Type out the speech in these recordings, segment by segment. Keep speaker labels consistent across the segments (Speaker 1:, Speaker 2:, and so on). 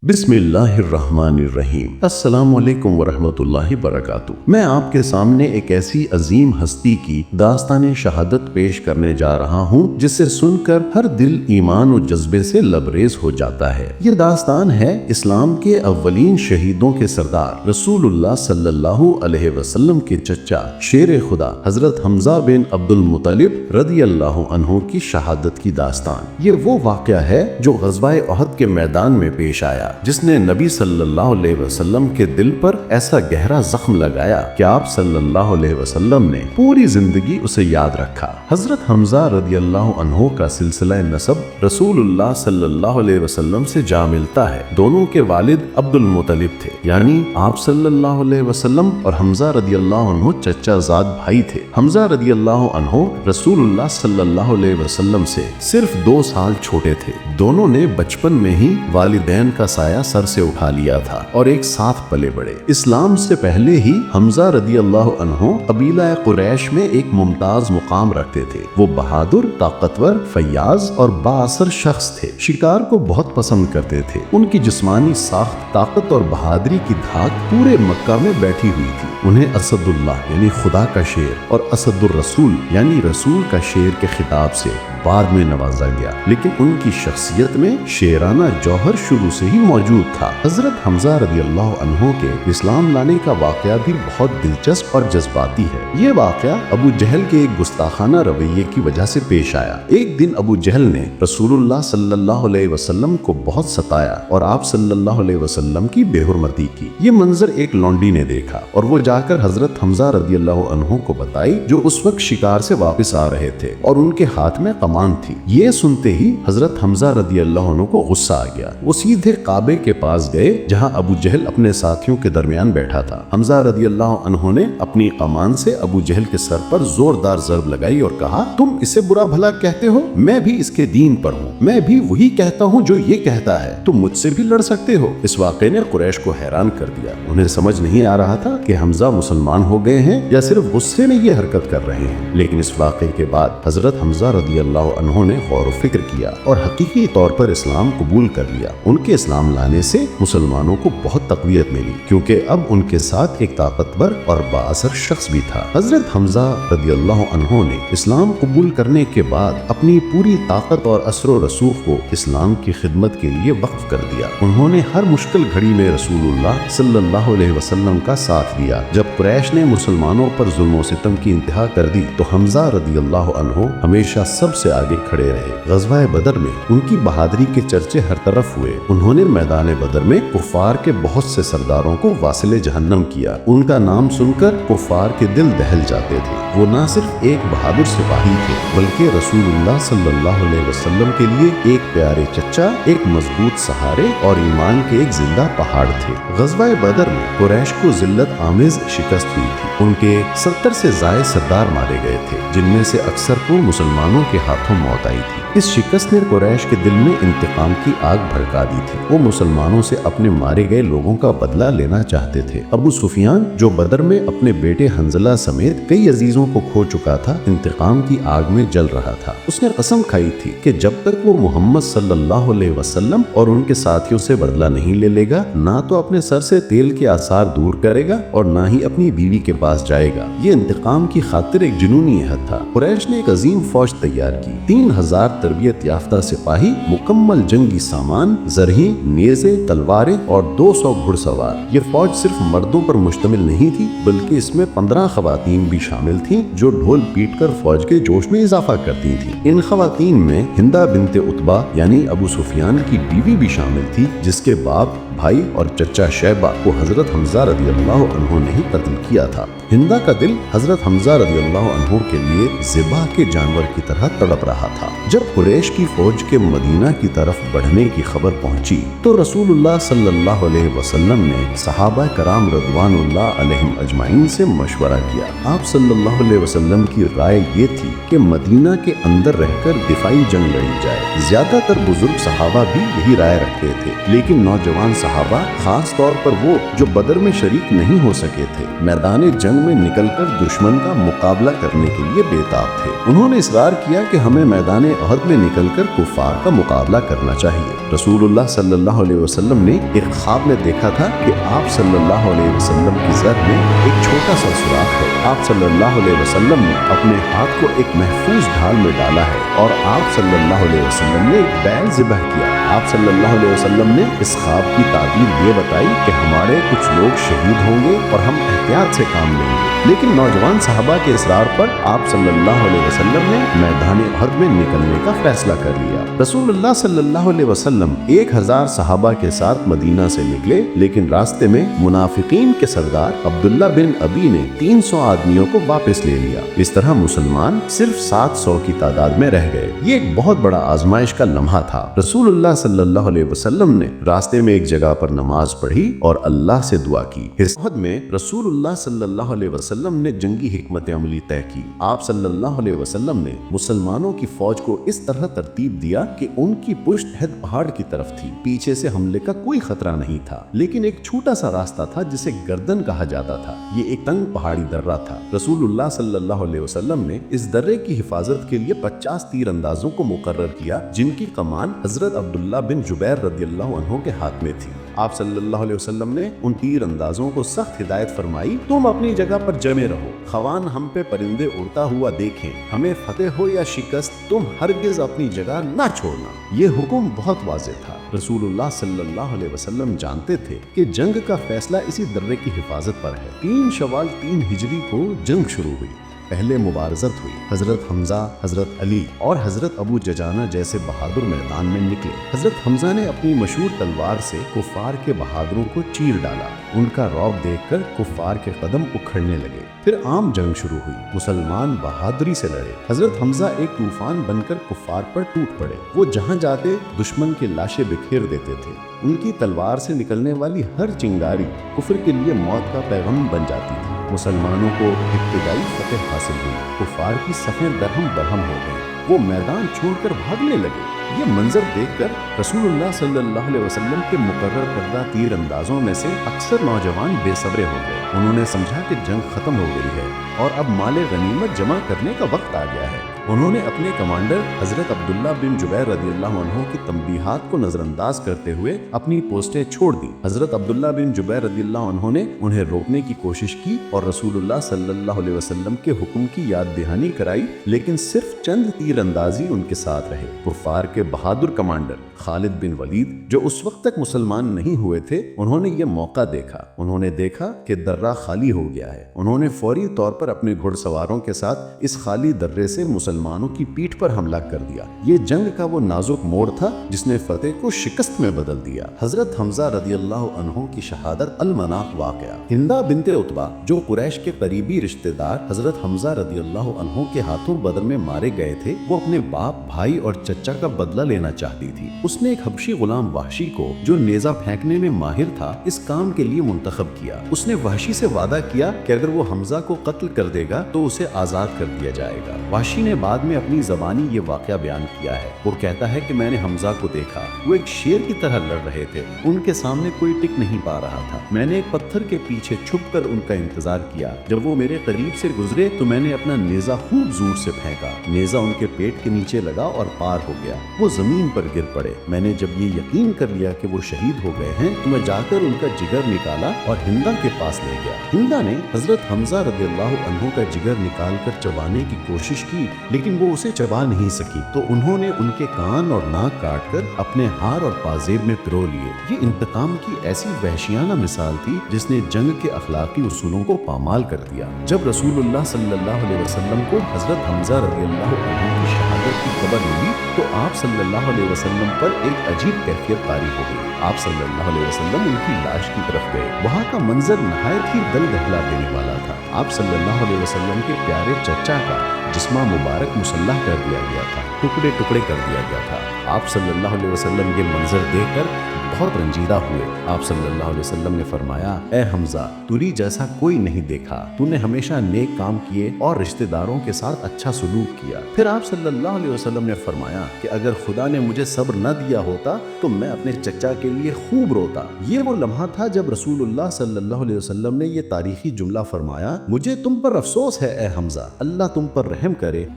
Speaker 1: बिस्मिल्लाहिर्रहमानिर्रहीम। अस्सलाम वालेकुम वरहमतुल्लाहि वबरकातुह। मैं आपके सामने एक ऐसी अजीम हस्ती की दास्तान शहादत पेश करने जा रहा हूँ जिसे सुनकर हर दिल ईमान और जज्बे से लबरेज हो जाता है। ये दास्तान है इस्लाम के अव्वलीन शहीदों के सरदार रसूलुल्लाह सल्लल्लाहु अलैहि वसल्लम के चचा शेर खुदा हजरत हमजा बिन अब्दुल मुत्तलिब रदियल्लाहु अन्हु की शहादत की दास्तान। ये वो वाक़या है जो ग़ज़वाए उहद के मैदान में पेश आया, जिसने नबी सल्लल्लाहु अलैहि वसल्लम के दिल पर ऐसा गहरा जख्म लगाया कि आप सल्लल्लाहु अलैहि वसल्लम ने पूरी जिंदगी उसे याद रखा। हजरत हमजा रदियल्लाहु अन्हु का सिलसिला नसब रसूलुल्लाह सल्लल्लाहु अलैहि वसल्लम से जा मिलता है। दोनों के वालिद अब्दुल मुत्तलिब थे, यानी आप सल्लल्लाहु अलैहि वसल्लम, और हमजा रदियल्लाहु अन्हु चचा जाद भाई थे। हमजा रदियल्लाहु अन्हु रसूलुल्लाह सल्लल्लाहु अलैहि वसल्लम से सिर्फ 2 साल छोटे थे। दोनों ने बचपन में ही वालिदैन का साया सर से उठा लिया था और एक साथ पले बड़े। इस्लाम से पहले ही हमजा रदियल्लाहु अन्हु कबीला कुरैश में एक मुमताज मुकाम रखते थे। वो बहादुर, ताकतवर, फयाज और बाअसर शख्स थे। शिकार को बहुत पसंद करते थे। उनकी जिस्मानी साख्त, ताकत और बहादुरी की धाक पूरे मक्का में बैठी हुई थी। उन्हें असदुल्लाह यानी खुदा का शेर और असदुर रसूल यानी रसूल का शेर के खिताब से बाद में नवाजा गया, लेकिन उनकी शख्सियत में शेराना जौहर शुरू से ही मौजूद था। हजरत हमजा रदियल्लाहु अन्हु के इस्लाम लाने का वाकया भी बहुत दिलचस्प और जज्बाती है। ये वाकया अबू जहल के एक गुस्ताखाना रवैये की वजह से पेश आया। एक दिन अबू जहल ने रसूलुल्लाह सल्लल्लाहु अलैहि वसल्लम को बहुत सताया और आप सल्लल्लाहु अलैहि वसल्लम की बेहुरमती की। ये मंजर एक लौंडी ने देखा और वो जाकर हजरत हमजा रदियल्लाहु अन्हु को बताई, जो उस वक्त शिकार से वापस आ रहे थे और उनके हाथ में कमान थी। ये सुनते ही हजरत हमजा रदियल्लाहु अन्हु को गुस्सा आ गया। वो सीधे काबे के पास गए जहां अबू जहल अपने साथियों के दरमियान बैठा था। हमजा रदियल्लाहु अन्हु ने अपनी कमान से अबू जहल के सर पर जोरदार ज़रब लगाई और कहा, तुम इसे बुरा भला कहते हो, मैं भी इसके दीन पर हूँ, मैं भी वही कहता हूँ जो ये कहता है, तुम मुझसे भी लड़ सकते हो। इस वाक़े ने कुरैश को हैरान कर दिया। उन्हें समझ नहीं आ रहा था कि हमजा मुसलमान हो गए हैं या सिर्फ गुस्से में ये हरकत कर रहे हैं। लेकिन इस वाक़े के बाद हजरत हमजा रदियल्लाहु अन्हु ने गौर व फिक्र किया और हकीकी तौर पर इस्लाम कबूल कर लिया। उनके इस्लाम लाने से मुसलमानों को बहुत तक़वियत मिली, क्योंकि अब उनके साथ एक ताकतवर और बाअसर शख्स भी था। हजरत हमजा रदियल्लाहु अन्हु ने इस्लाम कबूल करने के बाद अपनी पूरी ताकत और असर व रसूख को इस्लाम की खिदमत के लिए वक्फ कर दिया। उन्होंने हर मुश्किल घड़ी में रसूलुल्लाह सल्लल्लाहु अलैहि वसल्लम का साथ दिया। जब कुरैश ने मुसलमानों पर जुल्म व सितम की इंतहा कर दी तो हमजा रदियल्लाहु अन्हु हमेशा सबसे आगे खड़े रहे। ग़ज़वाए बदर में उनकी बहादुरी के चर्चे हर तरफ हुए। उन्होंने मैदान बदर में कुफ़ार के बहुत से सरदारों को वासिले जहन्नम किया। उनका नाम सुनकर कुफ़ार के दिल दहल जाते थे। वो न सिर्फ एक बहादुर सिपाही थे, बल्कि रसूलुल्लाह सल्लल्लाहु अलैहि वसल्लम के लिए एक प्यारे चचा, एक मजबूत सहारे और ईमान के एक जिंदा पहाड़ थे। ग़ज़वाए बदर में कुरैश को जिल्लत आमेज शिकस्त हुई थी। उनके 70 से ज़ायद सरदार मारे गए थे, जिनमें से अक्सर को मुसलमानों के हाथों मौत आई थी। इस शिकस्त ने कुरैश के दिल में इंतकाम की आग भड़का दी थी। वो मुसलमानों से अपने मारे गए लोगों का बदला लेना चाहते थे। अबू सुफियान, जो बदर में अपने बेटे हंजला समेत कई अजीजों को खो चुका था, इंतकाम की आग में जल रहा था। उसने कसम खाई थी कि जब तक वो मोहम्मद सल्लल्लाहु अलैहि वसल्लम और उनके साथियों से बदला नहीं ले लेगा, ना तो अपने सर से तेल के आसार दूर करेगा और ना ही अपनी बीवी के पास जाएगा। ये इंतकाम की खातिर एक जुनूनी अहद था। कुरैश ने एक अजीम फौज तैयार की। 3000 तरबियत याफ्ता सिपाही, मुकम्मल जंगी सामान, जरही, नेज़े, तलवारें और 200 घुड़सवार। ये फौज सिर्फ मर्दों पर मुश्तमिल नहीं थी, बल्कि इसमें 15 खवातीन भी शामिल थीं, जो ढोल पीटकर फौज के जोश में इजाफा करती थी। इन खवातीन में हिंदा बिनते उतबा यानी अबू सुफियान की बीवी भी शामिल थी, जिसके बाप, भाई और चचा शैबा को हजरत हमजा रदियल्लाहु अन्हु ने ही कत्ल किया था। हिंदा का दिल हजरत हमजा रदियल्लाहु अन्हु के लिए ज़िबा के जानवर की तरह तड़प रहा था। जब कुरैश की फौज के मदीना की तरफ बढ़ने की खबर पहुंची तो रसूलुल्लाह सल्लल्लाहु अलैहि वसल्लम ने सहाबा कराम रज़वानुल्लाह अलैहिम अजमाइन से मशवरा किया। आप सल्लल्लाहु अलैहि वसल्लम की राय ये थी कि मदीना के अंदर रहकर दिफाई जंग लड़ी जाए। ज्यादातर बुजुर्ग सहाबा भी यही राय रखते थे, लेकिन नौजवान सहाबा, खास तौर पर वो जो बदर में शरीक नहीं हो सके थे, मैदान जंग में निकलकर दुश्मन का मुकाबला करने के लिए बेताब थे। उन्होंने इसरार किया कि हमें मैदान उहद जंगोहद में निकलकर कुफार का मुकाबला करना चाहिए। रसूलुल्लाह सल्लल्लाहु अलैहि वसल्लम ने एक ख्वाब में देखा था कि आप सल्लल्लाहु अलैहि वसल्लम की ज़र में एक छोटा सा सुराख है। आप सल्लल्लाहु अलैहि वसल्लम ने अपने हाथ को एक महफूज ढाल में डाला है और आप सल्लल्लाहु अलैहि वसल्लम ने एक बैल ज़िबह किया। आप सल्लल्लाहु अलैहि वसल्लम ने इस ख्वाब की ताबीर ये बताई कि हमारे कुछ लोग शहीद होंगे और हम एहतियात से काम लेंगे। लेकिन नौजवान सहाबा के इसरार पर आप सल्लल्लाहु अलैहि वसल्लम ने मैदान उहद में निकलने का फैसला कर लिया। रसूलुल्लाह सल्लल्लाहु अलैहि वसल्लम 1000 सहाबा के साथ मदीना से निकले, लेकिन रास्ते में मुनाफिकीन के सरदार अब्दुल्ला बिन अबी ने 300 आदमियों को वापस ले लिया। इस तरह मुसलमान सिर्फ 700 की तादाद में रह गए। ये एक बहुत बड़ा आजमाइश का लम्हा था। रसूलुल्लाह सल्लल्लाहु अलैहि वसल्लम ने रास्ते में एक जगह पर नमाज पढ़ी और अल्लाह से दुआ की। इस उहद में रसूलुल्लाह सल्लल्लाहु अलैहि वसल्लम ने जंगी हिकमत अमली तय की। आप सल्लल्लाहु अलैहि वसल्लम ने मुसलमानों की फौज को इस तरह तरतीब दिया कि उनकी पुश्त हद पहाड़ की तरफ थी। पीछे से हमले का कोई खतरा नहीं था, लेकिन एक छोटा सा रास्ता था जिसे गर्दन कहा जाता था। ये एक तंग पहाड़ी दर्रा था। रसूलुल्लाह सल्लल्लाहु अलैहि वसल्लम ने इस दर्रे की हिफाजत के लिए 50 तीर अंदाजों को मुकर्रर किया, जिनकी कमान हजरत अब्दुल्ला बिन जुबैर रदियल्लाहु अन्हु के हाथ में थी। आप सल्लल्लाहु अलैहि वसल्लम ने उन तीर अंदाजों को सख्त हिदायत फरमाई, तुम अपनी जगह पर जमे रहो, खवान हम पे परिंदे उड़ता हुआ देखें, हमें फतेह हो या शिकस्त, तुम हरगिज अपनी जगह ना छोड़ना। ये हुक्म बहुत वाज़ेह था। रसूलुल्लाह सल्लल्लाहु अलैहि वसल्लम जानते थे कि जंग का फैसला इसी दर्रे की हिफाजत पर है। 3 शवाल 3 हिजरी को जंग शुरू हुई। पहले मुबारजत हुई। हजरत हमजा, हजरत अली और हजरत अबू जजाना जैसे बहादुर मैदान में निकले। हजरत हमजा ने अपनी मशहूर तलवार से कुफार के बहादुरों को चीर डाला। उनका रौब देखकर कुफार के कदम उखड़ने लगे। फिर आम जंग शुरू हुई। मुसलमान बहादुरी से लड़े। हजरत हमजा एक तूफान बनकर कुफार पर टूट पड़े। वो जहां जाते दुश्मन की लाशें बिखेर देते थे। उनकी तलवार से निकलने वाली हर चिंगारी कुफर के लिए मौत का पैगाम बन जाती थी। मुसलमानों को इब्तिदाई फतेह हासिल हुई। कुफार की सफ़ें दरहम बरहम हो गई। वो मैदान छोड़कर भागने लगे। ये मंजर देखकर रसूलुल्लाह सल्लल्लाहु अलैहि वसल्लम के मुकर्रर करदा तीर अंदाजों में से अक्सर नौजवान बेसब्रे हो गए। उन्होंने समझा कि जंग खत्म हो गई है और अब माले गनीमत जमा करने का वक्त आ गया है। उन्होंने अपने कमांडर हजरत अब्दुल्ला बिन जुबैर रदियल्लाहु अन्हु की तंबीहात को नजरअंदाज करते हुए अपनी पोस्टें छोड़ दी। हजरत अब्दुल्ला बिन जुबैर रदियल्लाहु अन्हु ने उन्हें रोकने की कोशिश की और रसूलुल्लाह सल्लल्लाहु अलैहि वसल्लम के हुक्म की याद दहानी कराई, लेकिन सिर्फ चंद तीरंदाजी उनके साथ रहे। कुफार के बहादुर कमांडर खालिद बिन वलीद, जो उस वक्त तक मुसलमान नहीं हुए थे, उन्होंने ये मौका देखा। उन्होंने देखा कि दर्रा खाली हो गया है। उन्होंने फौरी तौर पर अपने घुड़सवारों के साथ इस खाली दर्रे से मुसलमानों की पीठ पर हमला कर दिया। ये जंग का वो नाजुक मोड़ था जिसने फतेह को शिकस्त में बदल दिया। हजरत हमजा रदियल्लाहु अन्हु की शहादत अल-मनाक वाक़या। हिंदा बिनते उतबा, जो कुरैश के करीबी रिश्तेदार हजरत हमजा रदियल्लाहु अन्हु के हाथों बदर में मारे गए थे, वो अपने बाप, भाई और चचा का बदला लेना चाहती थी। उसने एक हबशी गुलाम वहशी को, जो नेजा फेंकने में माहिर था, इस काम के लिए मुंतखब किया। उसने वहशी से वादा किया कि अगर वो हमजा को कत्ल कर देगा तो उसे आजाद कर दिया जाएगा। वहशी ने बाद में अपनी जबानी ये वाकया बयान किया है। वो कहता है कि मैंने हमजा को देखा, वो एक शेर की तरह लड़ रहे थे। उनके सामने कोई टिक नहीं पा रहा था। मैंने एक पत्थर के पीछे छुपकर उनका इंतजार किया। जब वो मेरे करीब से गुजरे तो मैंने अपना नेजा खूब जोर से फेंका। नेजा उनके पेट के नीचे लगा और पार हो गया। वो जमीन पर गिर पड़े। मैंने जब ये यकीन कर लिया कि वो शहीद हो गए हैं तो मैं जाकर उनका जिगर निकाला और हिंदा के पास ले गया। हिंदा ने हजरत हमजा रदियल्लाहु अन्हु का जिगर निकाल कर चबाने की कोशिश की, लेकिन वो उसे चबा नहीं सकी। तो उन्होंने उनके कान और नाक काट कर अपने हार और पाजेब में पिरो लिए। ये इंतकाम की ऐसी वहशियाना मिसाल थी जिसने जंग के अखलाकी उसूलों को पामाल कर दिया। जब रसूलुल्लाह सल्लल्लाहु अलैहि वसल्लम को हजरत हमजा रदियल्लाहु अन्हु की शहादत की खबर मिली तो आप सल्लल्लाहु अलैहि वसल्लम पर एक अजीब कैफियत तारी हो गई। आप सल्लल्लाहु अलैहि वसल्लम उनकी लाश की तरफ गए। वहाँ का मंजर नहायत ही दिल दहला देने वाला था। आप सल्लल्लाहु अलैहि वसल्लम के प्यारे चचा का जिस्मा मुबारक मुसल्लह कर दिया गया था, टुकड़े टुकड़े कर दिया गया था। आप सल्लल्लाहु अलैहि वसल्लम ये मंजर देखकर बहुत रंजीदा हुए। आप सल्लल्लाहु अलैहि वसल्लम ने फरमाया, ए हमजा, तुरी जैसा कोई नहीं देखा। तूने हमेशा नेक काम किए और रिश्तेदारों के साथ अच्छा सलूक किया। फिर आप सल्लल्लाहु अलैहि वसल्लम ने फरमाया कि अगर खुदा ने मुझे सब्र न दिया होता तो मैं अपने चचा के लिए खूब रोता। ये वो लम्हा था जब रसूलुल्लाह सल्लल्लाहु अलैहि वसल्लम ने ये तारीखी जुमला फरमाया, मुझे तुम पर अफसोस है ए हमजा, अल्लाह तुम पर रहम करे।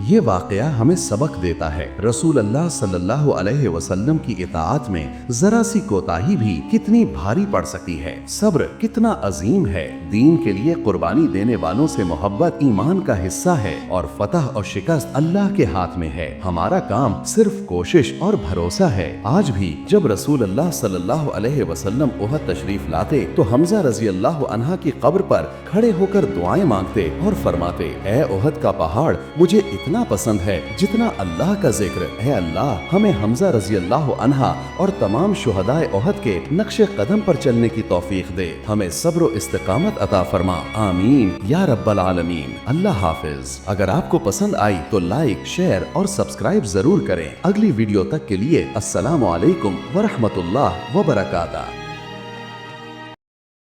Speaker 1: یہ واقعہ ہمیں سبق دیتا ہے رسول اللہ صلی اللہ علیہ وسلم کی اطاعت میں ذرا سی کوتاہی بھی کتنی بھاری پڑ سکتی ہے۔ صبر کتنا عظیم ہے۔ دین کے لیے قربانی دینے والوں سے محبت ایمان کا حصہ ہے اور فتح اور شکست اللہ کے ہاتھ میں ہے۔ ہمارا کام صرف کوشش اور بھروسہ ہے۔ آج بھی جب رسول اللہ صلی اللہ علیہ وسلم احد تشریف لاتے تو حمزہ رضی اللہ عنہ کی قبر پر کھڑے ہو کر دعائیں مانگتے اور فرماتے، اے احد کا پہاڑ مجھے اتنا پسند ہے جتنا اللہ کا ذکر۔ اے اللہ ہمیں حمزہ رضی اللہ عنہ اور تمام شہدائے احد کے نقش قدم پر چلنے کی توفیق دے۔ ہمیں صبر و استقامت عطا فرما، آمین یا رب العالمین۔ اللہ حافظ۔ اگر آپ کو پسند آئی تو لائک، شیئر اور سبسکرائب ضرور کریں۔ اگلی ویڈیو تک کے لیے السلام علیکم ورحمۃ اللہ وبرکاتہ۔